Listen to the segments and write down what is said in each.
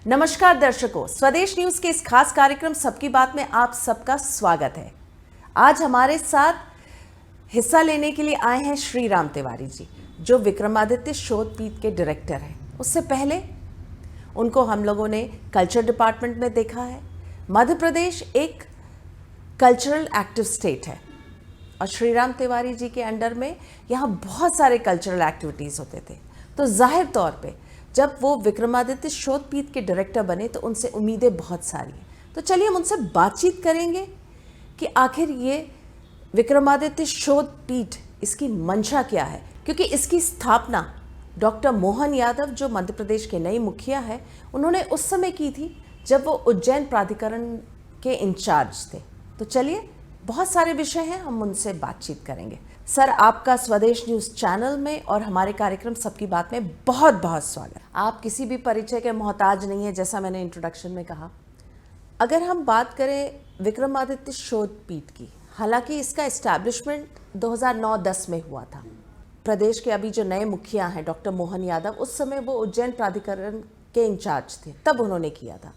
नमस्कार दर्शकों, स्वदेश न्यूज के इस खास कार्यक्रम सबकी बात में आप सबका स्वागत है। आज हमारे साथ हिस्सा लेने के लिए आए हैं श्री राम तिवारी जी, जो विक्रमादित्य शोध पीठ के डायरेक्टर हैं। उससे पहले उनको हम लोगों ने कल्चर डिपार्टमेंट में देखा है। मध्य प्रदेश एक कल्चरल एक्टिव स्टेट है और श्री राम तिवारी जी के अंडर में यहाँ बहुत सारे कल्चरल एक्टिविटीज़ होते थे। तो जाहिर तौर पे जब वो विक्रमादित्य शोध पीठ के डायरेक्टर बने तो उनसे उम्मीदें बहुत सारी हैं। तो चलिए हम उनसे बातचीत करेंगे कि आखिर ये विक्रमादित्य शोध पीठ, इसकी मंशा क्या है, क्योंकि इसकी स्थापना डॉक्टर मोहन यादव, जो मध्य प्रदेश के नए मुखिया है, उन्होंने उस समय की थी जब वो उज्जैन प्राधिकरण के इंचार्ज थे। तो चलिए, बहुत सारे विषय हैं, हम उनसे बातचीत करेंगे। सर, आपका स्वदेश न्यूज़ चैनल में और हमारे कार्यक्रम सबकी बात में बहुत बहुत स्वागत। आप किसी भी परिचय के मोहताज नहीं है, जैसा मैंने इंट्रोडक्शन में कहा। अगर हम बात करें विक्रमादित्य शोध पीठ की, हालांकि इसका इस्टेब्लिशमेंट 2009-10 में हुआ था। प्रदेश के अभी जो नए मुखिया हैं डॉक्टर मोहन यादव, उस समय वो उज्जैन प्राधिकरण के इंचार्ज थे, तब उन्होंने किया था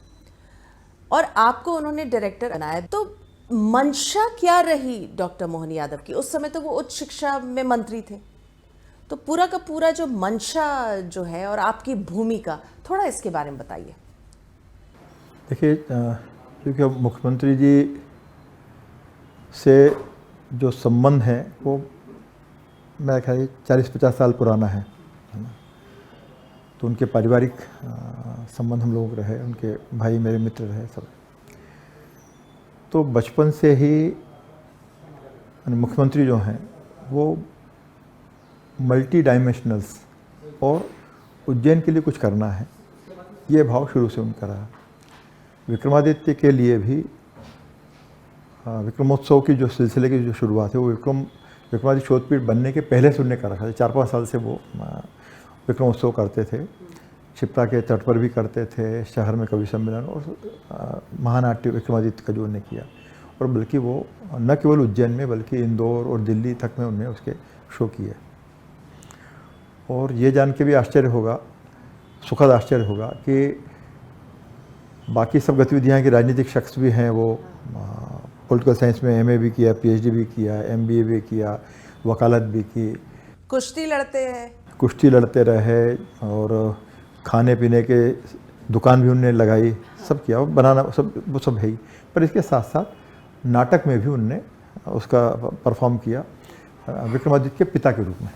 और आपको उन्होंने डायरेक्टर बनाया। तो मंशा क्या रही डॉक्टर मोहन यादव की? उस समय तो वो उच्च शिक्षा में मंत्री थे। तो पूरा का पूरा जो मंशा जो है और आपकी भूमिका, थोड़ा इसके बारे में बताइए। देखिए, क्योंकि मुख्यमंत्री जी से जो संबंध है वो मेरा ख्याल 40-50 साल पुराना है ना। तो उनके पारिवारिक संबंध हम लोग रहे, उनके भाई मेरे मित्र रहे सब। तो बचपन से ही मुख्यमंत्री जो हैं वो मल्टी डायमेंशनल्स और उज्जैन के लिए कुछ करना है, ये भाव शुरू से उनका रहा। विक्रमादित्य के लिए भी विक्रमोत्सव की जो सिलसिले की जो शुरुआत है वो विक्रमादित्य शोध पीठ बनने के पहले से उन्होंने कर रखा था। 4-5 साल से वो विक्रमोत्सव करते थे। क्षिप्रा के तट पर भी करते थे, शहर में कवि सम्मेलन और महानाट्य विक्रमादित्य का जो उन्होंने किया। और बल्कि वो न केवल उज्जैन में बल्कि इंदौर और दिल्ली तक में उन्होंने उसके शो किए। और ये जान के भी आश्चर्य होगा, सुखद आश्चर्य होगा कि बाकी सब गतिविधियाँ की राजनीतिक शख्स भी हैं, वो पॉलिटिकल साइंस में MA भी किया, PhD भी किया, MBA भी किया, वकालत भी की, कुश्ती लड़ते रहे और खाने पीने के दुकान भी उनने लगाई, सब किया, बनाना वो सब है ही। पर इसके साथ साथ नाटक में भी उनने उसका परफॉर्म किया विक्रमादित्य के पिता के रूप में।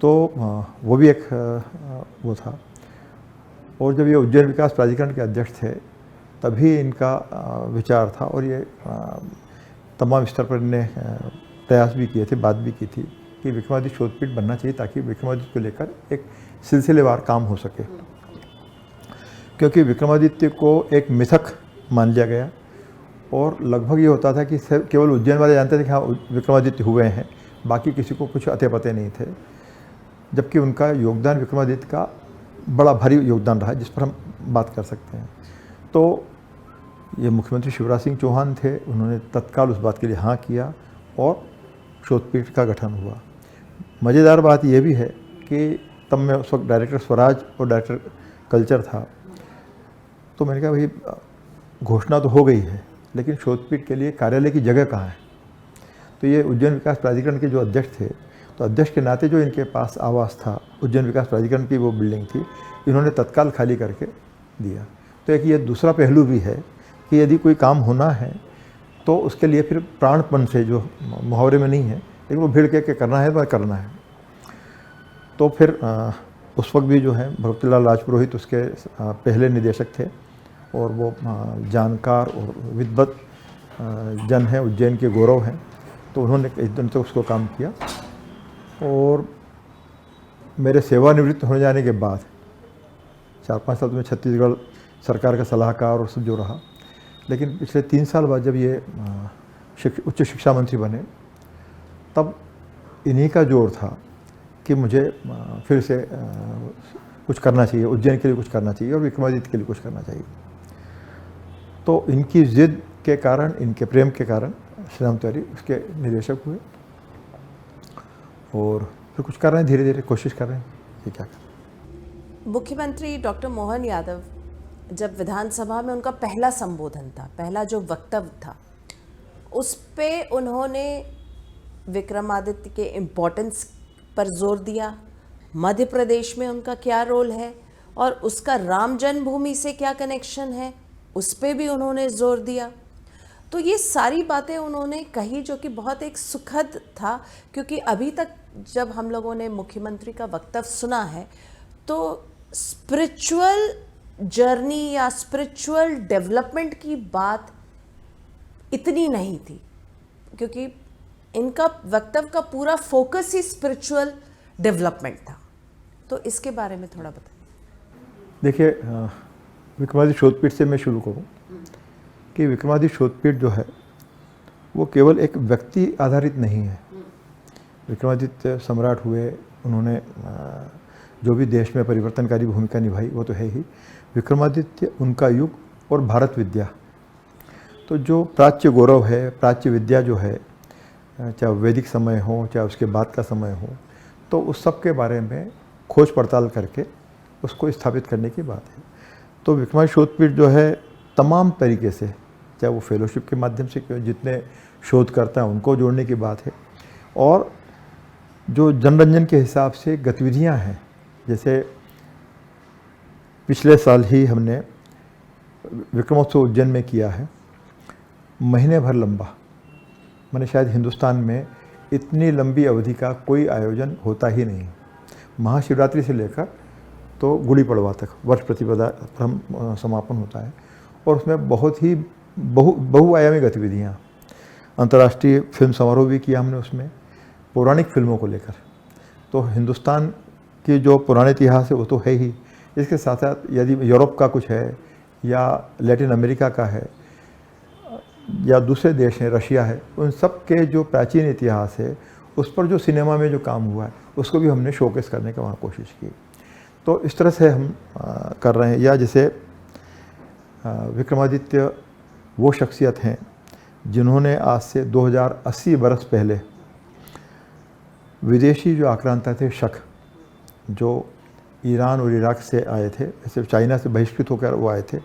तो वो भी एक वो था। और जब ये उज्जैन विकास प्राधिकरण के अध्यक्ष थे तभी इनका विचार था और ये तमाम स्तर पर इन्हें प्रयास भी किए थे, बात भी की थी कि विक्रमादित्य शोध पीठ बनना चाहिए ताकि विक्रमादित्य को लेकर एक सिलसिलेवार काम हो सके। क्योंकि विक्रमादित्य को एक मिथक मान लिया गया और लगभग ये होता था कि केवल उज्जैन वाले जानते थे कि हाँ विक्रमादित्य हुए हैं, बाकी किसी को कुछ अते पते नहीं थे। जबकि उनका योगदान विक्रमादित्य का बड़ा भारी योगदान रहा, जिस पर हम बात कर सकते हैं। तो ये मुख्यमंत्री शिवराज सिंह चौहान थे, उन्होंने तत्काल उस बात के लिए हाँ किया और शोध पीठ का गठन हुआ। मज़ेदार बात यह भी है कि तब मैं उस वक्त डायरेक्टर स्वराज और डायरेक्टर कल्चर था। तो मैंने कहा भाई घोषणा तो हो गई है, लेकिन शोध पीठ के लिए कार्यालय की जगह कहाँ है? तो ये उज्जैन विकास प्राधिकरण के जो अध्यक्ष थे, तो अध्यक्ष के नाते जो इनके पास आवास था, उज्जैन विकास प्राधिकरण की वो बिल्डिंग थी, इन्होंने तत्काल खाली करके दिया। तो एक ये दूसरा पहलू भी है कि यदि कोई काम होना है तो उसके लिए फिर प्राणपण से, जो मुहावरे में नहीं है लेकिन वो भिड़ के करना है तो करना है। तो फिर उस वक्त भी जो है भगवतीलाल राजपुरोहित उसके पहले निदेशक थे और वो जानकार और विद्वत जन हैं, उज्जैन के गौरव हैं। तो उन्होंने इस दिन तक उसको काम किया और मेरे सेवानिवृत्त होने जाने के बाद 4-5 साल में छत्तीसगढ़ सरकार का सलाहकार और सब जो रहा। लेकिन पिछले 3 साल बाद जब ये उच्च शिक्षा मंत्री बने, तब इन्हीं का जोर था कि मुझे फिर से कुछ करना चाहिए, उज्जैन के लिए कुछ करना चाहिए और विक्रमादित्य के लिए कुछ करना चाहिए। तो इनकी ज़िद के कारण, इनके प्रेम के कारण श्री राम तिवारी उसके निदेशक हुए और फिर कुछ कर रहे हैं, धीरे धीरे कोशिश कर रहे हैं कि क्या करें। मुख्यमंत्री डॉक्टर मोहन यादव जब विधानसभा में उनका पहला संबोधन था, पहला जो वक्तव्य था, उस पे उन्होंने विक्रमादित्य के इम्पोर्टेंस पर जोर दिया, मध्य प्रदेश में उनका क्या रोल है और उसका राम जन्मभूमि से क्या कनेक्शन है, उस पे भी उन्होंने जोर दिया। तो ये सारी बातें उन्होंने कही, जो कि बहुत एक सुखद था, क्योंकि अभी तक जब हम लोगों ने मुख्यमंत्री का वक्तव्य सुना है तो स्पिरिचुअल जर्नी या स्पिरिचुअल डेवलपमेंट की बात इतनी नहीं थी, क्योंकि इनका वक्तव्य का पूरा फोकस ही स्पिरिचुअल डेवलपमेंट था। तो इसके बारे में थोड़ा बताइए। देखिए, विक्रमादित्य शोधपीठ से मैं शुरू करूं कि विक्रमादित्य शोधपीठ जो है वो केवल एक व्यक्ति आधारित नहीं है। विक्रमादित्य सम्राट हुए, उन्होंने जो भी देश में परिवर्तनकारी भूमिका निभाई वो तो है ही। विक्रमादित्य, उनका युग और भारत विद्या, तो जो प्राच्य गौरव है, प्राच्य विद्या जो है, चाहे वैदिक समय हो चाहे उसके बाद का समय हो, तो उस सब के बारे में खोज पड़ताल करके उसको स्थापित करने की बात है। तो विक्रमादित्य शोधपीठ जो है तमाम तरीके से, चाहे वो फेलोशिप के माध्यम से, जितने शोध करता है उनको जोड़ने की बात है, और जो जनरंजन के हिसाब से गतिविधियां हैं, जैसे पिछले साल ही हमने विक्रमोत्सव उज्जैन में किया है, महीने भर लंबा, मैंने शायद हिंदुस्तान में इतनी लंबी अवधि का कोई आयोजन होता ही नहीं। महाशिवरात्रि से लेकर तो गुड़ी पड़वा तक वर्ष प्रतिपदा समापन होता है, और उसमें बहुत ही बहुआयामी गतिविधियाँ। अंतर्राष्ट्रीय फिल्म समारोह भी किया हमने उसमें, पौराणिक फिल्मों को लेकर। तो हिंदुस्तान की जो पुराने इतिहास है वो तो है ही, इसके साथ साथ यदि यूरोप का कुछ है या लैटिन अमेरिका का है या दूसरे देश हैं, रशिया है, उन सब के जो प्राचीन इतिहास है उस पर जो सिनेमा में जो काम हुआ है उसको भी हमने शोकेस करने का वहाँ कोशिश की। तो इस तरह से हम कर रहे हैं। या जैसे विक्रमादित्य वो शख्सियत हैं जिन्होंने आज से 2080 बरस पहले विदेशी जो आक्रांता थे शक, जो ईरान और इराक से आए थे, ऐसे चाइना से बहिष्कृत होकर वो आए थे,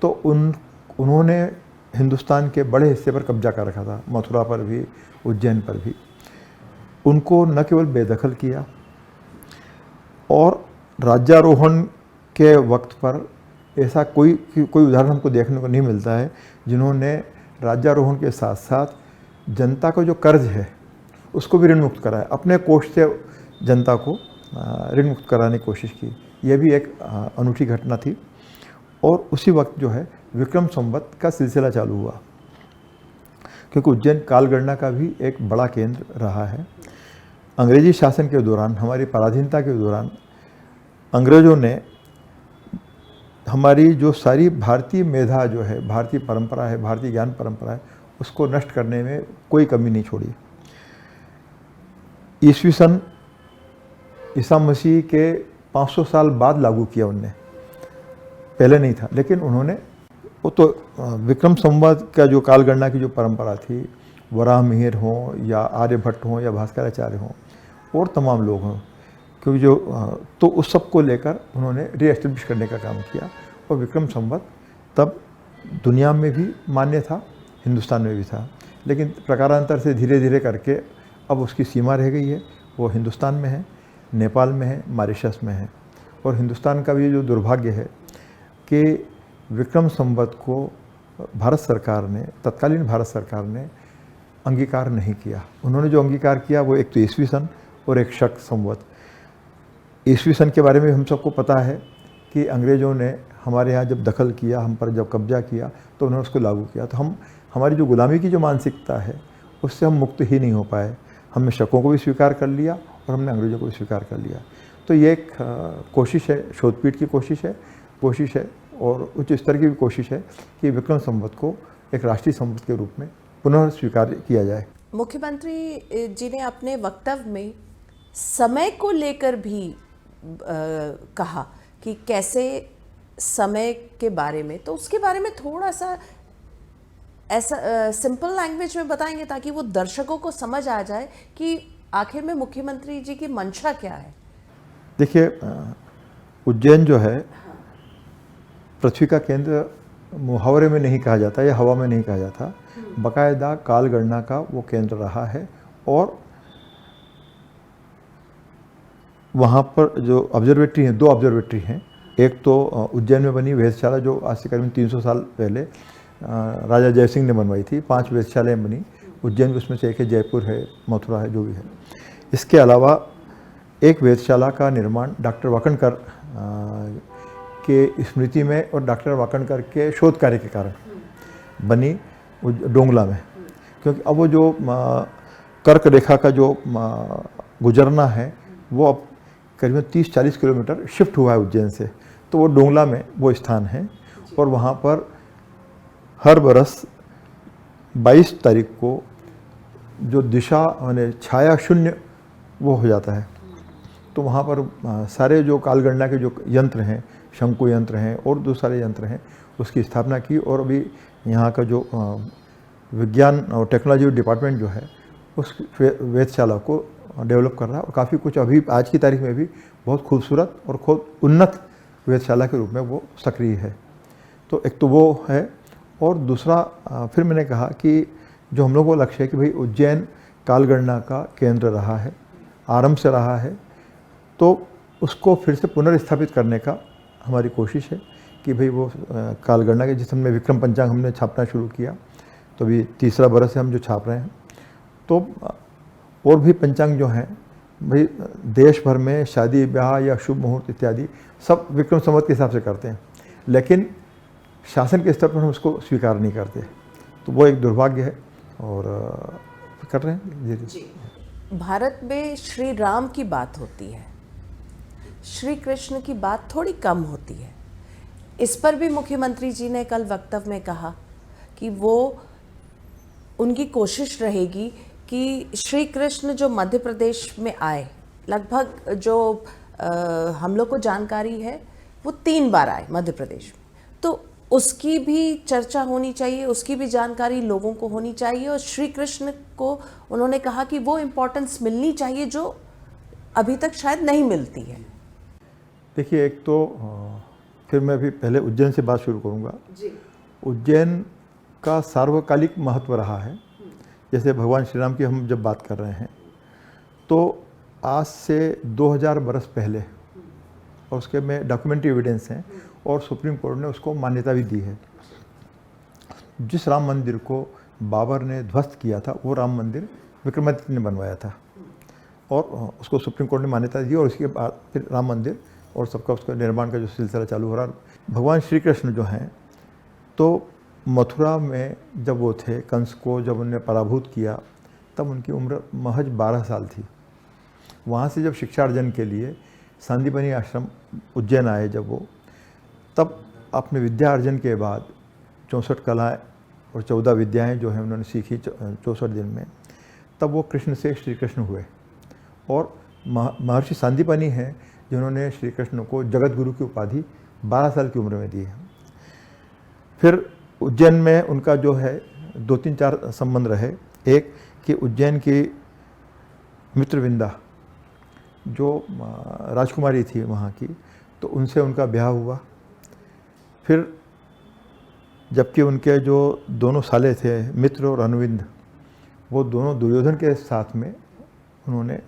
तो उन्होंने हिंदुस्तान के बड़े हिस्से पर कब्जा कर रखा था, मथुरा पर भी, उज्जैन पर भी। उनको न केवल बेदखल किया, और राज्यारोहण के वक्त पर ऐसा कोई उदाहरण हमको देखने को नहीं मिलता है जिन्होंने राज्यारोहण के साथ साथ जनता को जो कर्ज है उसको भी ऋण मुक्त कराया, अपने कोष से जनता को ऋण मुक्त कराने की कोशिश की। यह भी एक अनूठी घटना थी। और उसी वक्त जो है विक्रम संवत का सिलसिला चालू हुआ, क्योंकि उज्जैन कालगणना का भी एक बड़ा केंद्र रहा है। अंग्रेजी शासन के दौरान, हमारी पराधीनता के दौरान, अंग्रेज़ों ने हमारी जो सारी भारतीय मेधा जो है, भारतीय परंपरा है, भारतीय ज्ञान परंपरा है, उसको नष्ट करने में कोई कमी नहीं छोड़ी। ईस्वी सन ईसा मसीह के 500 साल बाद लागू किया उनने, पहले नहीं था। लेकिन उन्होंने वो तो विक्रम संवत का जो कालगणना की जो परंपरा थी, वराह मिहिर हों या आर्यभट्ट हों या भास्कराचार्य हों और तमाम लोग हों, क्योंकि जो तो उस सब को लेकर उन्होंने रीएस्टेब्लिश करने का काम किया। और विक्रम संवत तब दुनिया में भी मान्य था, हिंदुस्तान में भी था, लेकिन प्रकारांतर से धीरे धीरे करके अब उसकी सीमा रह गई है। वो हिंदुस्तान में है, नेपाल में है, मॉरिशस में है। और हिंदुस्तान का भी जो दुर्भाग्य है कि विक्रम संवत को भारत सरकार ने, तत्कालीन भारत सरकार ने अंगीकार नहीं किया। उन्होंने जो अंगीकार किया वो एक तो ईस्वी सन और एक शक संवत। ईस्वी सन के बारे में हम सबको पता है कि अंग्रेज़ों ने हमारे यहाँ जब दखल किया, हम पर जब कब्जा किया, तो उन्होंने उसको लागू किया। तो हमारी जो गुलामी की जो मानसिकता है उससे हम मुक्त ही नहीं हो पाए। हमने शकों को भी स्वीकार कर लिया और हमने अंग्रेज़ों को भी स्वीकार कर लिया। तो ये एक कोशिश है, शोधपीठ की कोशिश है और उच्च स्तर की भी कोशिश है कि विक्रम संवत को एक राष्ट्रीय संवत के रूप में पुनः स्वीकार किया जाए। मुख्यमंत्री जी ने अपने वक्तव्य में समय को लेकर भी कहा कि कैसे समय के बारे में, तो उसके बारे में थोड़ा सा ऐसा सिंपल लैंग्वेज में बताएंगे ताकि वो दर्शकों को समझ आ जाए कि आखिर में मुख्यमंत्री जी की मंशा क्या है। देखिए, उज्जैन जो है पृथ्वी का केंद्र मुहावरे में नहीं कहा जाता या हवा में नहीं कहा जाता, बाकायदा कालगणना का वो केंद्र रहा है। और वहाँ पर जो ऑब्जर्वेटरी हैं, 2 ऑब्जर्वेटरी हैं। एक तो उज्जैन में बनी वेधशाला जो आज से करीब 300 साल पहले राजा जयसिंह ने बनवाई थी। 5 वेधशालाएँ बनी उज्जैन की, उसमें से एक है जयपुर है, मथुरा है, जो भी है। इसके अलावा एक वेधशाला का निर्माण डॉक्टर वाकणकर के स्मृति में और डॉक्टर वाकणकर के शोध कार्य के कारण बनी डोंगला में, क्योंकि अब वो जो कर्क रेखा का जो गुजरना है वो अब करीबन 30-40 किलोमीटर शिफ्ट हुआ है उज्जैन से, तो वो डोंगला में वो स्थान है। और वहाँ पर हर बरस 22 तारीख को जो दिशा माने छाया शून्य वो हो जाता है, तो वहाँ पर सारे जो कालगणना के जो यंत्र हैं, शंकु यंत्र हैं और दो सारे यंत्र हैं, उसकी स्थापना की। और अभी यहाँ का जो विज्ञान और टेक्नोलॉजी डिपार्टमेंट जो है उस वेधशाला को डेवलप कर रहा है, और काफ़ी कुछ अभी आज की तारीख में भी बहुत खूबसूरत और खूब उन्नत वेधशाला के रूप में वो सक्रिय है। तो एक तो वो है, और दूसरा फिर मैंने कहा कि जो हम लोगों को लक्ष्य है कि भाई उज्जैन कालगणना का केंद्र रहा है, आरंभ से रहा है, तो उसको फिर से पुनर्स्थापित करने का हमारी कोशिश है कि भाई वो कालगणना के, जिस हमने विक्रम पंचांग हमने छापना शुरू किया, तो अभी 3रा बरस है हम जो छाप रहे हैं। तो और भी पंचांग जो हैं भाई देश भर में शादी ब्याह या शुभ मुहूर्त इत्यादि सब विक्रम संवत के हिसाब से करते हैं, लेकिन शासन के स्तर पर हम उसको स्वीकार नहीं करते, तो वो एक दुर्भाग्य है। और कर रहे हैं जी। भारत में श्री राम की बात होती है, श्री कृष्ण की बात थोड़ी कम होती है। इस पर भी मुख्यमंत्री जी ने कल वक्तव्य में कहा कि वो उनकी कोशिश रहेगी कि श्री कृष्ण जो मध्य प्रदेश में आए, लगभग जो हम लोग को जानकारी है वो 3 बार आए मध्य प्रदेश में, तो उसकी भी चर्चा होनी चाहिए, उसकी भी जानकारी लोगों को होनी चाहिए। और श्री कृष्ण को उन्होंने कहा कि वो इम्पोर्टेंस मिलनी चाहिए जो अभी तक शायद नहीं मिलती है। देखिए, एक तो फिर मैं अभी पहले उज्जैन से बात शुरू करूँगा। उज्जैन का सार्वकालिक महत्व रहा है। जैसे भगवान श्री राम की हम जब बात कर रहे हैं, तो आज से 2000 बरस पहले, और उसके में डॉक्यूमेंट्री एविडेंस हैं, और सुप्रीम कोर्ट ने उसको मान्यता भी दी है। जिस राम मंदिर को बाबर ने ध्वस्त किया था, वो राम मंदिर विक्रमादित्य ने बनवाया था, और उसको सुप्रीम कोर्ट ने मान्यता दी, और उसके बाद फिर राम मंदिर और सबका उसका निर्माण का जो सिलसिला चालू हो रहा। भगवान श्री कृष्ण जो हैं, तो मथुरा में जब वो थे, कंस को जब उन्होंने पराभूत किया, तब उनकी उम्र महज 12 साल थी। वहाँ से जब शिक्षार्जन के लिए सांदीपनी आश्रम उज्जैन आए, जब वो तब अपने विद्या अर्जन के बाद 64 कलाएँ और 14 विद्याएं जो हैं उन्होंने सीखी 64 दिन में, तब वो कृष्ण से श्री कृष्ण हुए। और महर्षि सांदीपनी हैं जिन्होंने श्री कृष्ण को जगत गुरु की उपाधि 12 साल की उम्र में दी है। फिर उज्जैन में उनका जो है 2-3-4 संबंध रहे। एक कि उज्जैन की मित्रविंदा जो राजकुमारी थी वहाँ की, तो उनसे उनका ब्याह हुआ। फिर जबकि उनके जो दोनों साले थे, मित्र और अनुविंद, वो दोनों दुर्योधन के साथ में उन्होंने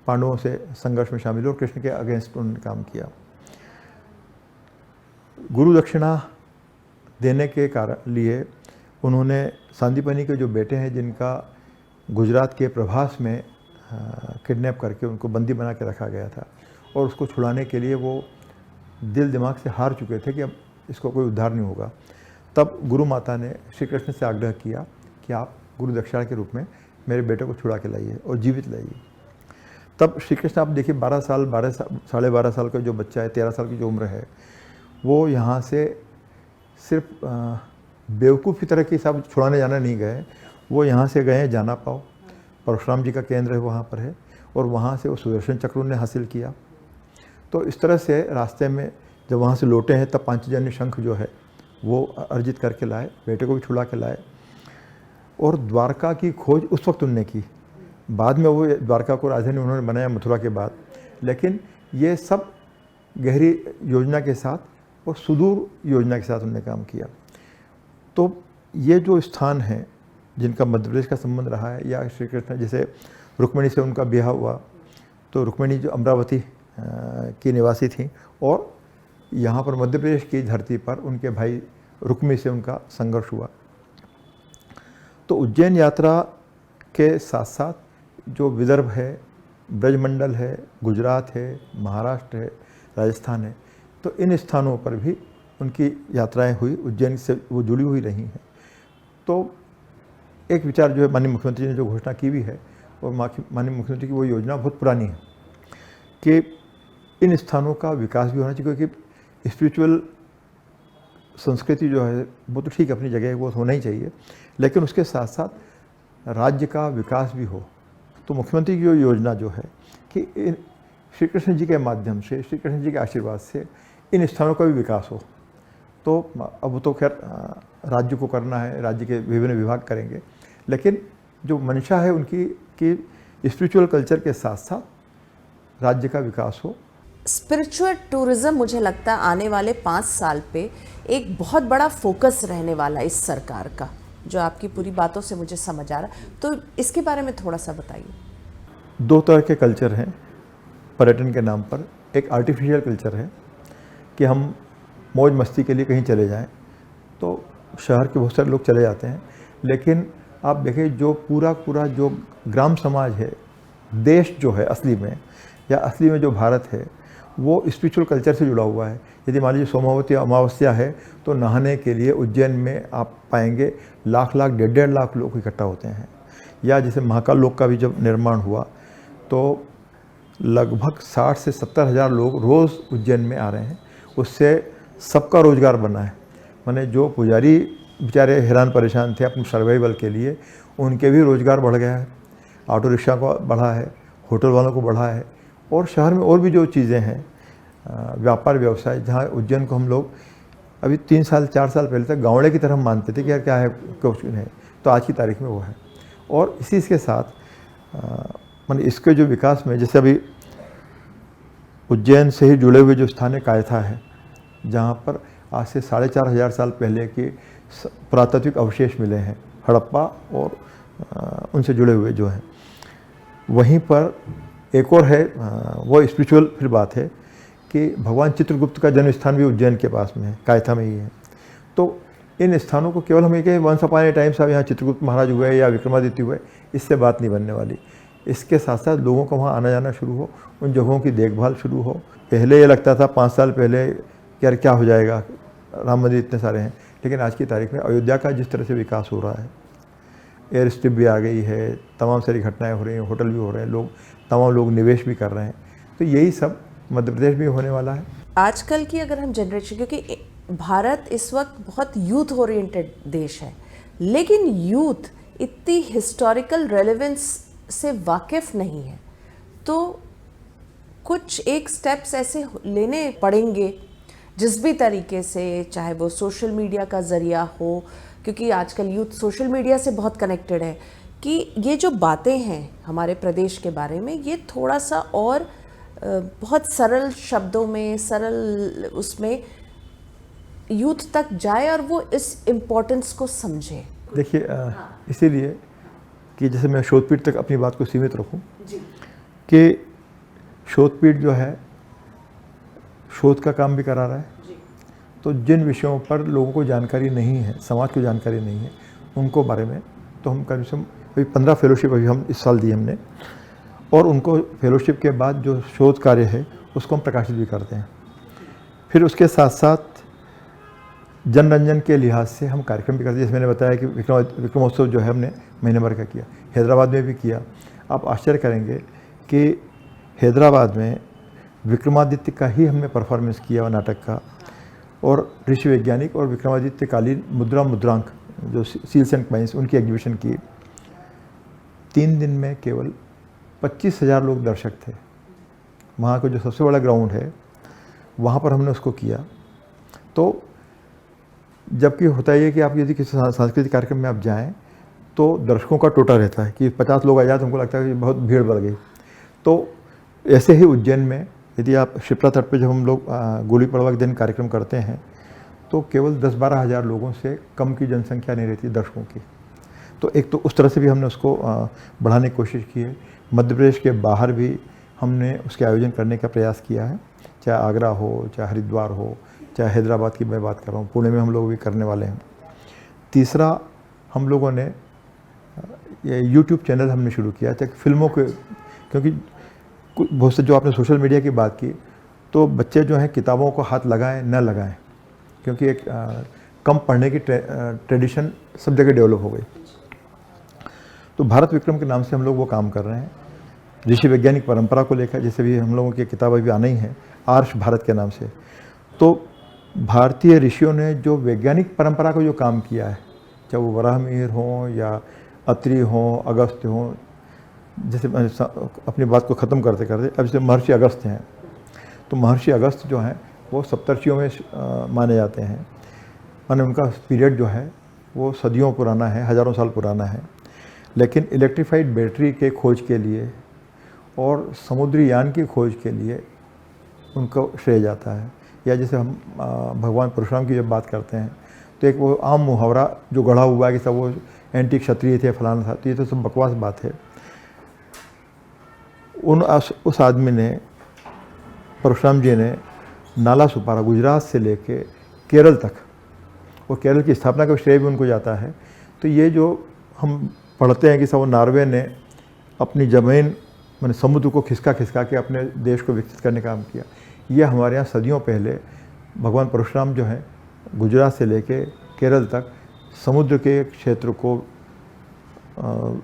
पांडवों से संघर्ष में शामिल हुए और कृष्ण के अगेंस्ट उन्होंने काम किया। गुरु दक्षिणा देने के कारण लिए उन्होंने सांदीपनी के जो बेटे हैं, जिनका गुजरात के प्रभास में किडनैप करके उनको बंदी बना के रखा गया था, और उसको छुड़ाने के लिए वो दिल दिमाग से हार चुके थे कि अब इसको कोई उद्धार नहीं होगा। तब गुरु माता ने श्री कृष्ण से आग्रह किया कि आप गुरु दक्षिणा के रूप में मेरे बेटे को छुड़ा के लाइए और जीवित लाइए। तब श्री कृष्ण, आप देखिए 12 साल, 12.5 साल का जो बच्चा है, 13 साल की जो उम्र है, वो यहाँ से सिर्फ बेवकूफ़ की तरह की सब छुड़ाने जाना नहीं गए, वो यहाँ से गए जाना पाओ, परशुराम जी का केंद्र है वहाँ पर है, और वहाँ से वो सुदर्शन चक्र उन्होंने हासिल किया। तो इस तरह से रास्ते में जब वहाँ से लौटे हैं, तब पांचजन्य शंख जो है वो अर्जित करके लाए, बेटे को भी छुड़ा के लाए। और द्वारका की खोज उस वक्त उनने की, बाद में वो द्वारका को राजधानी उन्होंने बनाया मथुरा के बाद, लेकिन ये सब गहरी योजना के साथ और सुदूर योजना के साथ उन्होंने काम किया। तो ये जो स्थान हैं जिनका मध्य प्रदेश का संबंध रहा है, या श्री कृष्ण जैसे रुक्मिणी से उनका ब्याह हुआ, तो रुक्मिणी जो अमरावती की निवासी थी और यहाँ पर मध्य प्रदेश की धरती पर उनके भाई रुक्मी से उनका संघर्ष हुआ। तो उज्जैन यात्रा के साथ साथ जो विदर्भ है, ब्रजमंडल है, गुजरात है, महाराष्ट्र है, राजस्थान है, तो इन स्थानों पर भी उनकी यात्राएं हुई, उज्जैन से वो जुड़ी हुई रही हैं। तो एक विचार जो है माननीय मुख्यमंत्री ने जो घोषणा की भी है, और माननीय मुख्यमंत्री की वो योजना बहुत पुरानी है कि इन स्थानों का विकास भी होना चाहिए, क्योंकि स्पिरिचुअल संस्कृति जो है वो तो ठीक अपनी जगह वो होना ही चाहिए, लेकिन उसके साथ साथ राज्य का विकास भी हो। तो मुख्यमंत्री की जो योजना जो है कि श्री कृष्ण जी के माध्यम से, श्री कृष्ण जी के आशीर्वाद से इन स्थानों का भी विकास हो। तो अब तो खैर राज्य को करना है, राज्य के विभिन्न विभाग करेंगे, लेकिन जो मंशा है उनकी कि स्पिरिचुअल कल्चर के साथ साथ राज्य का विकास हो। स्पिरिचुअल टूरिज्म मुझे लगता है आने वाले 5 साल पे एक बहुत बड़ा फोकस रहने वाला है इस सरकार का, जो आपकी पूरी बातों से मुझे समझ आ रहा है। तो इसके बारे में थोड़ा सा बताइए। 2 तरह के कल्चर हैं पर्यटन के नाम पर। एक आर्टिफिशियल कल्चर है कि हम मौज मस्ती के लिए कहीं चले जाएं, तो शहर के बहुत सारे लोग चले जाते हैं, लेकिन आप देखें जो पूरा जो ग्राम समाज है, देश जो है असली में, या असली में जो भारत है, वो स्पिरिचुअल कल्चर से जुड़ा हुआ है। यदि मान लीजिए सोमावती अमावस्या है तो नहाने के लिए उज्जैन में आप पाएंगे लाख 1.5 लाख लोग इकट्ठा होते हैं। या जैसे महाकाल लोक का भी जब निर्माण हुआ तो लगभग 60 से 70 हज़ार लोग रोज़ उज्जैन में आ रहे हैं। उससे सबका रोज़गार बना है। माने जो पुजारी बेचारे हैरान परेशान थे अपने सर्वाइवल के लिए, उनके भी रोज़गार बढ़ गया है। ऑटो रिक्शा को बढ़ा है, होटल वालों को बढ़ा है, और शहर में और भी जो चीज़ें हैं व्यापार व्यवसाय, जहाँ उज्जैन को हम लोग अभी 3 साल 4 साल पहले तक गाँवड़े की तरह मानते थे कि यार क्या है कुछ नहीं, तो आज की तारीख में वो है। और इसी के साथ माने इसके जो विकास में, जैसे अभी उज्जैन से ही जुड़े हुए जो स्थान है कायथा है, जहाँ पर आज से 4,500 साल पहले के पुरातात्विक अवशेष मिले हैं, हड़प्पा और उनसे जुड़े हुए जो हैं। वहीं पर एक और है, वो स्पिरिचुअल फिर बात है कि भगवान चित्रगुप्त का जन्म स्थान भी उज्जैन के पास में है, कायथा में ही है। तो इन स्थानों को केवल हम ये कहें वंस अपॉन ए टाइम साहब यहाँ चित्रगुप्त महाराज हुए या विक्रमादित्य हुए, इससे बात नहीं बनने वाली। इसके साथ साथ लोगों को वहाँ आना जाना शुरू हो, उन जगहों की देखभाल शुरू हो। पहले ये लगता था 5 साल पहले यार क्या हो जाएगा, राम मंदिर इतने सारे हैं, लेकिन आज की तारीख में अयोध्या का जिस तरह से विकास हो रहा है, एयर स्ट्रिप भी आ गई है, तमाम सारी घटनाएं हो रही हैं, होटल भी हो रहे हैं, तमाम लोग निवेश भी कर रहे हैं, तो यही सब मध्य प्रदेश में होने वाला है। आजकल की अगर हम जनरेशन, क्योंकि भारत इस वक्त बहुत यूथ ओरिएंटेड देश है, लेकिन यूथ इतनी हिस्टोरिकल रेलेवेंस से वाकिफ नहीं है, तो कुछ एक स्टेप्स ऐसे लेने पड़ेंगे जिस भी तरीके से, चाहे वो सोशल मीडिया का ज़रिया हो, क्योंकि आजकल यूथ सोशल मीडिया से बहुत कनेक्टेड है, कि ये जो बातें हैं हमारे प्रदेश के बारे में, ये थोड़ा सा और बहुत सरल शब्दों में, सरल उसमें यूथ तक जाए और वो इस इम्पोर्टेंस को समझे। देखिए इसीलिए कि जैसे मैं शोधपीठ तक अपनी बात को सीमित रखूं कि शोधपीठ जो है शोध का काम भी करा रहा है, तो जिन विषयों पर लोगों को जानकारी नहीं है, समाज को जानकारी नहीं है, उनको बारे में तो हम कम से कम अभी 15 फेलोशिप अभी हम इस साल दी हमने, और उनको फेलोशिप के बाद जो शोध कार्य है उसको हम प्रकाशित भी करते हैं। फिर उसके साथ साथ जनरंजन के लिहाज से हम कार्यक्रम भी करते हैं। जैसे मैंने बताया कि विक्रमोत्सव जो है हमने महीने भर का किया, हैदराबाद में भी किया। आप आश्चर्य करेंगे कि हैदराबाद में विक्रमादित्य का ही हमने परफॉर्मेंस किया नाटक का, और ऋषि वैज्ञानिक और विक्रमादित्य कालीन मुद्रांक जो सील्स एंड कॉइन्स उनकी एग्जीबिशन की। 3 दिन में केवल 25,000 लोग दर्शक थे। वहाँ का जो सबसे बड़ा ग्राउंड है वहाँ पर हमने उसको किया। तो जबकि होता ही है कि आप यदि किसी सांस्कृतिक कार्यक्रम में आप जाएं तो दर्शकों का टोटा रहता है कि 50 लोग आ जाए तो हमको लगता है कि बहुत भीड़ बढ़ गई। तो ऐसे ही उज्जैन में यदि आप शिप्रा तट पे जब हम लोग गुड़ी पड़वा के दिन कार्यक्रम करते हैं तो केवल 10-12 हज़ार लोगों से कम की जनसंख्या नहीं रहती दर्शकों की। तो एक तो उस तरह से भी हमने उसको बढ़ाने की कोशिश की है। मध्य प्रदेश के बाहर भी हमने उसके आयोजन करने का प्रयास किया है, चाहे आगरा हो, चाहे हरिद्वार हो, चाहे हैदराबाद की मैं बात कर रहा हूँ, पुणे में हम लोग भी करने वाले हैं। तीसरा, हम लोगों ने ये यूट्यूब चैनल हमने शुरू किया चाहे फिल्मों के, क्योंकि बहुत से जो आपने सोशल मीडिया की बात की, तो बच्चे जो हैं किताबों को हाथ लगाएं न लगाएं, क्योंकि एक कम पढ़ने की ट्रेडिशन सब जगह डेवलप हो गई। तो भारत विक्रम के नाम से हम लोग वो काम कर रहे हैं, ऋषि वैज्ञानिक परंपरा को लेकर, जैसे भी हम लोगों की किताब अभी आनी है आर्ष भारत के नाम से। तो भारतीय ऋषियों ने जो वैज्ञानिक परंपरा को जो काम किया है, चाहे वो वराहमिहिर हों या अत्रि हों, अगस्त्य हों, जैसे अपनी बात को ख़त्म करते करते अब जैसे महर्षि अगस्त्य हैं, तो महर्षि अगस्त्य जो हैं वो सप्तर्षियों में माने जाते हैं। माने उनका पीरियड जो है वो सदियों पुराना है, हज़ारों साल पुराना है। लेकिन इलेक्ट्रीफाइड बैटरी के खोज के लिए और समुद्री यान की खोज के लिए उनको श्रेय जाता है। या जैसे हम भगवान परशुराम की जब बात करते हैं तो एक वो आम मुहावरा जो गढ़ा हुआ है कि सब वो एंटी क्षत्रिय थे, फलाना था, तो ये तो सब बकवास बात है। उस आदमी ने, परशुराम जी ने नाला सुपारा गुजरात से लेके केरल तक, और केरल की स्थापना का श्रेय भी उनको जाता है। तो ये जो हम पढ़ते हैं कि सब नॉर्वे ने अपनी ज़मीन मैंने समुद्र को खिसका खिसका के अपने देश को विकसित करने का काम किया, ये हमारे यहाँ सदियों पहले भगवान परशुराम जो हैं गुजरात से लेके केरल तक समुद्र के क्षेत्र को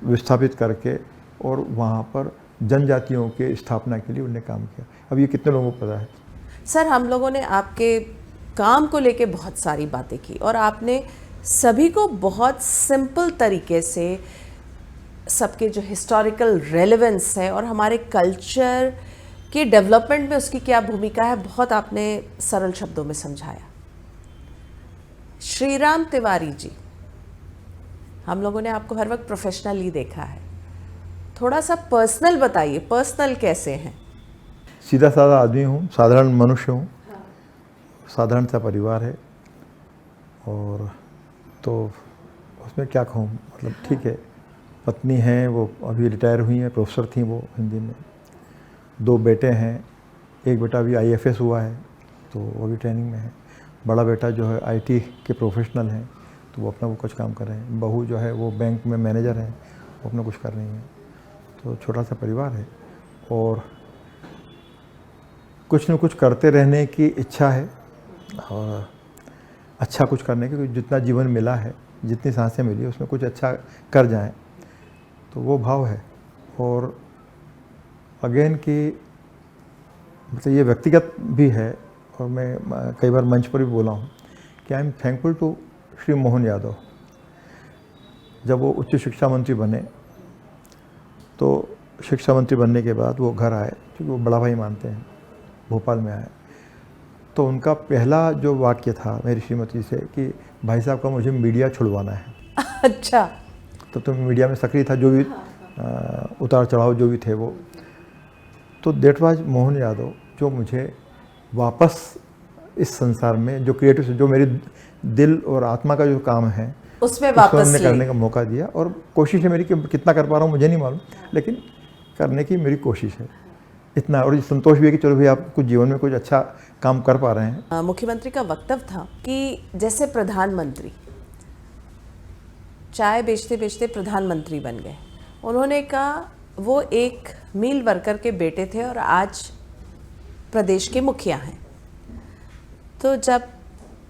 विस्थापित करके और वहाँ पर जनजातियों के स्थापना के लिए उन्होंने काम किया। अब ये कितने लोगों को पता है? सर, हम लोगों ने आपके काम को लेके बहुत सारी बातें की और आपने सभी को बहुत सिंपल तरीके से सबके जो हिस्टोरिकल रेलेवेंस है और हमारे कल्चर के डेवलपमेंट में उसकी क्या भूमिका है, बहुत आपने सरल शब्दों में समझाया। श्रीराम तिवारी जी, हम लोगों ने आपको हर वक्त प्रोफेशनली देखा है, थोड़ा सा पर्सनल बताइए, पर्सनल कैसे हैं? सीधा साधा आदमी हूँ, साधारण मनुष्य हूँ, साधारण सा परिवार है, और तो उसमें क्या कहूँ, मतलब ठीक है। पत्नी हैं, वो अभी रिटायर हुई हैं, प्रोफेसर थी वो हिंदी में। 2 बेटे हैं, एक बेटा अभी IFS हुआ है तो वो भी ट्रेनिंग में है। बड़ा बेटा जो है IT के प्रोफेशनल हैं तो वो अपना वो कुछ काम कर रहे हैं। बहू जो है वो बैंक में मैनेजर हैं, वो अपना कुछ कर रही हैं। तो छोटा सा परिवार है और कुछ न कुछ करते रहने की इच्छा है और अच्छा कुछ करने की, जितना जीवन मिला है, जितनी सांसें मिली उसमें कुछ अच्छा कर जाएं, तो वो भाव है। और अगेन कि मतलब ये व्यक्तिगत भी है और मैं कई बार मंच पर भी बोला हूँ कि I am thankful to Shri Mohan Yadav. जब वो उच्च शिक्षा मंत्री बने तो शिक्षा मंत्री बनने के बाद वो घर आए, क्योंकि वो बड़ा भाई मानते हैं, भोपाल में आए, तो उनका पहला जो वाक्य था मेरी श्रीमती से कि भाई साहब का मुझे मीडिया छुड़वाना है। अच्छा। तो मीडिया में सक्रिय था, जो भी उतार चढ़ाव जो भी थे वो, तो दैट वाज मोहन यादव जो मुझे वापस इस संसार में जो क्रिएटिव, जो मेरी दिल और आत्मा का जो काम है उसमें वापस करने का मौका दिया। और कोशिश है मेरी कि कितना कर पा रहा हूँ मुझे नहीं मालूम, लेकिन करने की मेरी कोशिश है इतना। और संतोष भी है कि चलो भाई आप कुछ जीवन में कुछ अच्छा काम कर पा रहे हैं। मुख्यमंत्री का वक्तव्य था कि जैसे प्रधानमंत्री चाय बेचते बेचते प्रधानमंत्री बन गए। उन्होंने कहा वो एक मिल वर्कर के बेटे थे और आज प्रदेश के मुखिया हैं। तो जब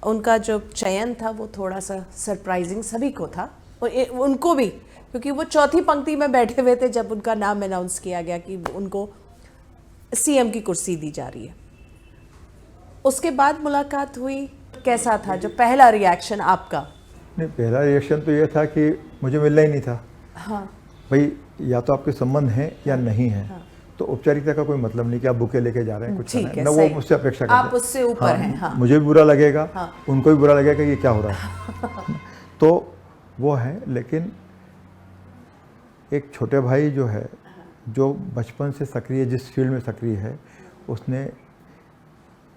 उनका जो चयन था वो थोड़ा सा सरप्राइजिंग सभी को था, उनको भी, क्योंकि वो चौथी पंक्ति में बैठे हुए थे जब उनका नाम अनाउंस किया गया कि उनको CM की कुर्सी दी जा रही है। उसके बाद मुलाकात हुई, कैसा था जो पहला रिएक्शन आपका? नहीं, पहला रिएक्शन तो ये था कि मुझे मिलना ही नहीं था। हाँ भाई, या तो आपके संबंध हैं या नहीं हैं। हाँ। तो औपचारिकता का कोई मतलब नहीं कि आप बुके लेके जा रहे हैं, कुछ है, ना वो मुझसे अपेक्षा करते हैं। आप उससे ऊपर हैं। हाँ। मुझे भी बुरा लगेगा, हाँ। उनको भी बुरा लगेगा कि ये क्या हो रहा है। तो वो है, लेकिन एक छोटे भाई जो है, जो बचपन से सक्रिय, जिस फील्ड में सक्रिय है, उसने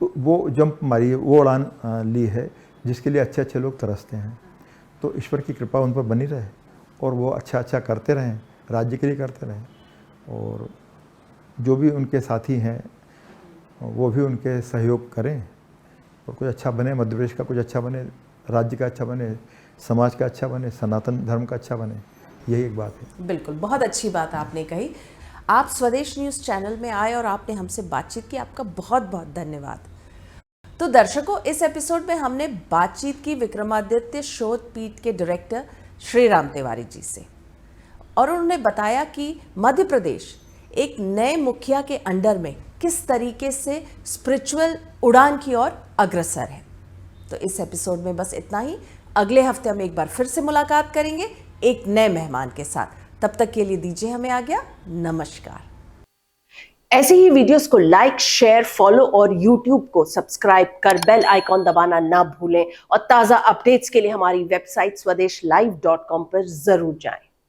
वो जंप मारी है, वो उड़ान ली है जिसके लिए अच्छे अच्छे लोग तरसते हैं। तो ईश्वर की कृपा उन पर बनी रहे और वो अच्छा अच्छा करते रहें, राज्य के लिए करते रहें, और जो भी उनके साथी हैं वो भी उनके सहयोग करें और कुछ अच्छा बने, मध्य प्रदेश का कुछ अच्छा बने, राज्य का अच्छा बने, समाज का अच्छा बने, सनातन धर्म का अच्छा बने, यही एक बात है। बिल्कुल, बहुत अच्छी बात आपने कही। आप स्वदेश न्यूज़ चैनल में आए और आपने हमसे बातचीत की, आपका बहुत बहुत धन्यवाद। तो दर्शकों, इस एपिसोड में हमने बातचीत की विक्रमादित्य शोध पीठ के डायरेक्टर श्री राम तिवारी जी से, और उन्होंने बताया कि मध्य प्रदेश एक नए मुखिया के अंडर में किस तरीके से स्पिरिचुअल उड़ान की ओर अग्रसर है। तो इस एपिसोड में बस इतना ही। अगले हफ्ते हम एक बार फिर से मुलाकात करेंगे एक नए मेहमान के साथ। तब तक के लिए दीजिए हमें आज्ञा। नमस्कार। ऐसे ही वीडियोस को लाइक, शेयर, फॉलो और YouTube को सब्सक्राइब कर बेल आइकॉन दबाना ना भूलें, और ताज़ा अपडेट्स के लिए हमारी वेबसाइट swedeshlive.com पर जरूर जाएं।